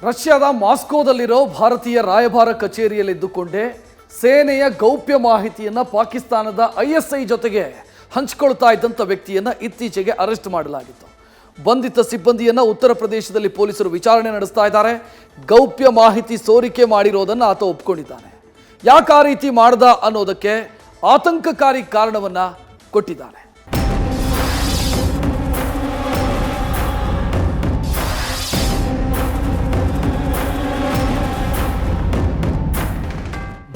ರಷ್ಯಾದ ಮಾಸ್ಕೋದಲ್ಲಿರೋ ಭಾರತೀಯ ರಾಯಭಾರ ಕಚೇರಿಯಲ್ಲಿದ್ದುಕೊಂಡೇ ಸೇನೆಯ ಗೌಪ್ಯ ಮಾಹಿತಿಯನ್ನು ಪಾಕಿಸ್ತಾನದ ISI ಜೊತೆಗೆ ಹಂಚಿಕೊಳ್ತಾ ಇದ್ದಂಥ ವ್ಯಕ್ತಿಯನ್ನು ಇತ್ತೀಚೆಗೆ ಅರೆಸ್ಟ್ ಮಾಡಲಾಗಿತ್ತು. ಬಂಧಿತ ಸಿಬ್ಬಂದಿಯನ್ನು ಉತ್ತರ ಪ್ರದೇಶದಲ್ಲಿ ಪೊಲೀಸರು ವಿಚಾರಣೆ ನಡೆಸ್ತಾ ಇದ್ದಾರೆ. ಗೌಪ್ಯ ಮಾಹಿತಿ ಸೋರಿಕೆ ಮಾಡಿರೋದನ್ನು ಆತ ಒಪ್ಕೊಂಡಿದ್ದಾನೆ. ಯಾಕೆ ಆ ರೀತಿ ಮಾಡ್ದ ಅನ್ನೋದಕ್ಕೆ ಆತಂಕಕಾರಿ ಕಾರಣವನ್ನು ಕೊಟ್ಟಿದ್ದಾನೆ.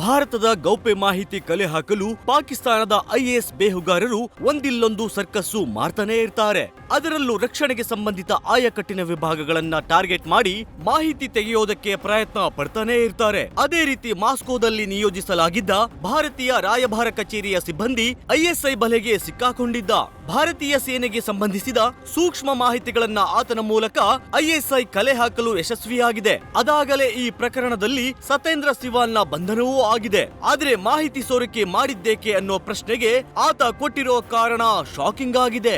ಭಾರತದ ಗೌಪ್ಯ ಮಾಹಿತಿ ಕಲೆ ಹಾಕಲು ಪಾಕಿಸ್ತಾನದ IAS ಬೇಹುಗಾರರು ಒಂದಿಲ್ಲೊಂದು ಸರ್ಕಸ್ಸು ಮಾಡ್ತಾನೆ ಇರ್ತಾರೆ. ಅದರಲ್ಲೂ ರಕ್ಷಣೆಗೆ ಸಂಬಂಧಿತ ಆಯಕಟ್ಟಿನ ವಿಭಾಗಗಳನ್ನ ಟಾರ್ಗೆಟ್ ಮಾಡಿ ಮಾಹಿತಿ ತೆಗೆಯೋದಕ್ಕೆ ಪ್ರಯತ್ನ ಪಡ್ತಾನೆ ಇರ್ತಾರೆ. ಅದೇ ರೀತಿ ಮಾಸ್ಕೋದಲ್ಲಿ ನಿಯೋಜಿಸಲಾಗಿದ್ದ ಭಾರತೀಯ ರಾಯಭಾರ ಕಚೇರಿಯ ಸಿಬ್ಬಂದಿ ISI ಬಲೆಗೆ ಸಿಕ್ಕಾಕೊಂಡಿದ್ದ. ಭಾರತೀಯ ಸೇನೆಗೆ ಸಂಬಂಧಿಸಿದ ಸೂಕ್ಷ್ಮ ಮಾಹಿತಿಗಳನ್ನ ಆತನ ಮೂಲಕ ISI ಕಲೆ ಹಾಕಲು ಯಶಸ್ವಿಯಾಗಿದೆ. ಅದಾಗಲೇ ಈ ಪ್ರಕರಣದಲ್ಲಿ ಸತೇಂದ್ರ ಸಿವಾಲ್ನ ಬಂಧನವೂ ಆಗಿದೆ. ಆದ್ರೆ ಮಾಹಿತಿ ಸೋರಿಕೆ ಮಾಡಿದ್ದೇಕೆ ಅನ್ನೋ ಪ್ರಶ್ನೆಗೆ ಆತ ಕೊಟ್ಟಿರೋ ಕಾರಣ ಶಾಕಿಂಗ್ ಆಗಿದೆ.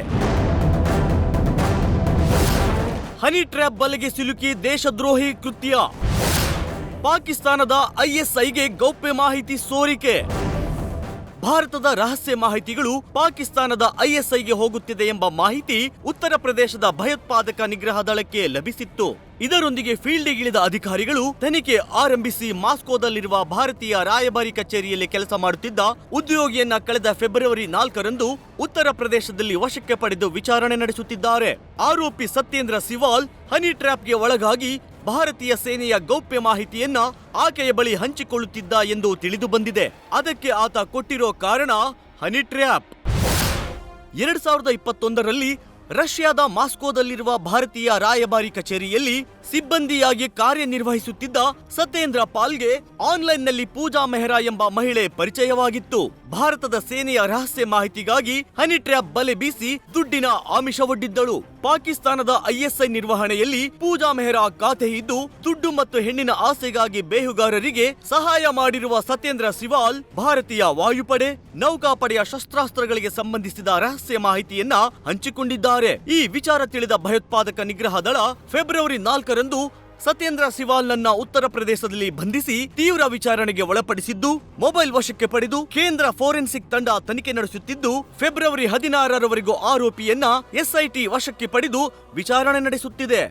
ಹನಿ ಟ್ರ್ಯಾಪ್ ಬಲೆಗೆ ಸಿಲುಕಿ ದೇಶದ್ರೋಹಿ ಕೃತ್ಯ. ಪಾಕಿಸ್ತಾನದ ISIಗೆ ಗೌಪ್ಯ ಮಾಹಿತಿ ಸೋರಿಕೆ. ಭಾರತದ ರಹಸ್ಯ ಮಾಹಿತಿಗಳು ಪಾಕಿಸ್ತಾನದ ISIಗೆ ಹೋಗುತ್ತಿದೆ ಎಂಬ ಮಾಹಿತಿ ಉತ್ತರ ಪ್ರದೇಶದ ಭಯೋತ್ಪಾದಕ ನಿಗ್ರಹ ದಳಕ್ಕೆ ಲಭಿಸಿತ್ತು. ಇದರೊಂದಿಗೆ ಫೀಲ್ಡ್ಗಿಳಿದ ಅಧಿಕಾರಿಗಳು ತನಿಖೆ ಆರಂಭಿಸಿ ಮಾಸ್ಕೋದಲ್ಲಿರುವ ಭಾರತೀಯ ರಾಯಭಾರಿ ಕಚೇರಿಯಲ್ಲಿ ಕೆಲಸ ಮಾಡುತ್ತಿದ್ದ ಉದ್ಯೋಗಿಯನ್ನ ಕಳೆದ ಫೆಬ್ರವರಿ 4ರಂದು ಉತ್ತರ ಪ್ರದೇಶದಲ್ಲಿ ವಶಕ್ಕೆ ಪಡೆದು ವಿಚಾರಣೆ ನಡೆಸುತ್ತಿದ್ದಾರೆ. ಆರೋಪಿ ಸತ್ಯೇಂದ್ರ ಸಿವಾಲ್ ಹನಿ ಟ್ರ್ಯಾಪ್ಗೆ ಒಳಗಾಗಿ ಭಾರತೀಯ ಸೇನೆಯ ಗೌಪ್ಯ ಮಾಹಿತಿಯನ್ನ ಆಕೆಯ ಬಳಿ ಹಂಚಿಕೊಳ್ಳುತ್ತಿದ್ದ ಎಂದು ತಿಳಿದು ಬಂದಿದೆ. ಅದಕ್ಕೆ ಆತ ಕೊಟ್ಟಿರೋ ಕಾರಣ ಹನಿ ಟ್ರ್ಯಾಪ್. 2021ರಲ್ಲಿ ರಷ್ಯಾದ ಮಾಸ್ಕೋದಲ್ಲಿರುವ ಭಾರತೀಯ ರಾಯಭಾರಿ ಕಚೇರಿಯಲ್ಲಿ ಸಿಬ್ಬಂದಿಯಾಗಿ ಕಾರ್ಯನಿರ್ವಹಿಸುತ್ತಿದ್ದ ಸತೇಂದ್ರ ಪಾಲ್ಗೆ ಆನ್ಲೈನ್ನಲ್ಲಿ ಪೂಜಾ ಮೆಹ್ರಾ ಎಂಬ ಮಹಿಳೆ ಪರಿಚಯವಾಗಿತ್ತು. ಭಾರತದ ಸೇನೆಯ ರಹಸ್ಯ ಮಾಹಿತಿಗಾಗಿ ಹನಿ ಟ್ರ್ಯಾಪ್ ಬಲೆ ಬೀಸಿ ದುಡ್ಡಿನ ಆಮಿಷವೊಡ್ಡಿದ್ದಳು. ಪಾಕಿಸ್ತಾನದ ISI ನಿರ್ವಹಣೆಯಲ್ಲಿ ಪೂಜಾ ಮೆಹ್ರಾ ಖಾತೆ ಇದ್ದು ದುಡ್ಡು ಮತ್ತು ಹೆಣ್ಣಿನ ಆಸೆಗಾಗಿ ಬೇಹುಗಾರರಿಗೆ ಸಹಾಯ ಮಾಡಿರುವ ಸತೇಂದ್ರ ಸಿವಾಲ್ ಭಾರತೀಯ ವಾಯುಪಡೆ, ನೌಕಾಪಡೆಯ ಶಸ್ತ್ರಾಸ್ತ್ರಗಳಿಗೆ ಸಂಬಂಧಿಸಿದ ರಹಸ್ಯ ಮಾಹಿತಿಯನ್ನ ಹಂಚಿಕೊಂಡಿದ್ದಾರೆ. ಈ ವಿಚಾರ ತಿಳಿದ ಭಯೋತ್ಪಾದಕ ನಿಗ್ರಹ ದಳ ಫೆಬ್ರವರಿ 4ರಂದು ಸತ್ಯೇಂದ್ರ ಸಿವಾಲ್ನನ್ನ ಉತ್ತರ ಪ್ರದೇಶದಲ್ಲಿ ಬಂಧಿಸಿ ತೀವ್ರ ವಿಚಾರಣೆಗೆ ಒಳಪಡಿಸಿದ್ದು, ಮೊಬೈಲ್ ವಶಕ್ಕೆ ಪಡೆದು ಕೇಂದ್ರ ಫೋರೆನ್ಸಿಕ್ ತಂಡ ತನಿಖೆ ನಡೆಸುತ್ತಿದ್ದು, ಫೆಬ್ರವರಿ 16ರವರೆಗೂ ಆರೋಪಿಯನ್ನ SIT ವಶಕ್ಕೆ ಪಡೆದು ವಿಚಾರಣೆ ನಡೆಸುತ್ತಿದೆ.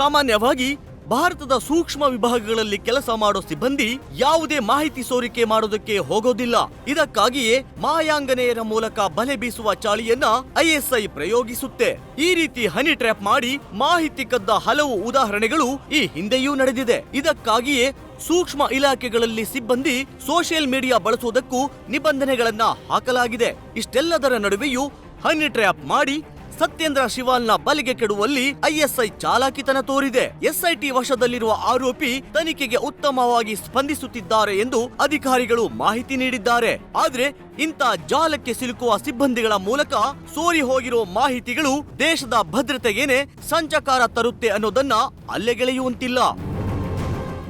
ಸಾಮಾನ್ಯವಾಗಿ ಭಾರತದ ಸೂಕ್ಷ್ಮ ವಿಭಾಗಗಳಲ್ಲಿ ಕೆಲಸ ಮಾಡೋ ಸಿಬ್ಬಂದಿ ಯಾವುದೇ ಮಾಹಿತಿ ಸೋರಿಕೆ ಮಾಡೋದಕ್ಕೆ ಹೋಗೋದಿಲ್ಲ. ಇದಕ್ಕಾಗಿಯೇ ಮಾಯಾಂಗನೆಯರ ಮೂಲಕ ಬಲೆ ಬೀಸುವ ಚಾಳಿಯನ್ನ ISI ಪ್ರಯೋಗಿಸುತ್ತೆ. ಈ ರೀತಿ ಹನಿ ಟ್ರ್ಯಾಪ್ ಮಾಡಿ ಮಾಹಿತಿ ಕದ್ದ ಹಲವು ಉದಾಹರಣೆಗಳು ಈ ಹಿಂದೆಯೂ ನಡೆದಿದೆ. ಇದಕ್ಕಾಗಿಯೇ ಸೂಕ್ಷ್ಮ ಇಲಾಖೆಗಳಲ್ಲಿ ಸಿಬ್ಬಂದಿ ಸೋಷಿಯಲ್ ಮೀಡಿಯಾ ಬಳಸುವುದಕ್ಕೂ ನಿಬಂಧನೆಗಳನ್ನ ಹಾಕಲಾಗಿದೆ. ಇಷ್ಟೆಲ್ಲದರ ನಡುವೆಯೂ ಹನಿ ಟ್ರ್ಯಾಪ್ ಮಾಡಿ ಸತ್ಯೇಂದ್ರ ಸಿವಾಲ್ನ ಬಲೆಗೆ ಕೆಡುವಲ್ಲಿ ISI ಚಾಲಾಕಿತನ ತೋರಿದೆ. SIT ವಶದಲ್ಲಿರುವ ಆರೋಪಿ ತನಿಖೆಗೆ ಉತ್ತಮವಾಗಿ ಸ್ಪಂದಿಸುತ್ತಿದ್ದಾರೆ ಎಂದು ಅಧಿಕಾರಿಗಳು ಮಾಹಿತಿ ನೀಡಿದ್ದಾರೆ. ಆದ್ರೆ ಇಂಥ ಜಾಲಕ್ಕೆ ಸಿಲುಕುವ ಸಿಬ್ಬಂದಿಗಳ ಮೂಲಕ ಸೋರಿ ಹೋಗಿರೋ ಮಾಹಿತಿಗಳು ದೇಶದ ಭದ್ರತೆಗೇನೆ ಸಂಚಕಾರ ತರುತ್ತೆ ಅನ್ನೋದನ್ನ ಅಲ್ಲೆಗೆಳೆಯುವಂತಿಲ್ಲ.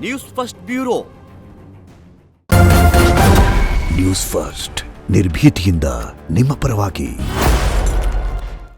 ನ್ಯೂಸ್ ಫಸ್ಟ್ ಬ್ಯೂರೋ. ನ್ಯೂಸ್ ಫಸ್ಟ್ ನಿರ್ಭೀತಿಯಿಂದ ನಿಮ್ಮ ಪರವಾಗಿ.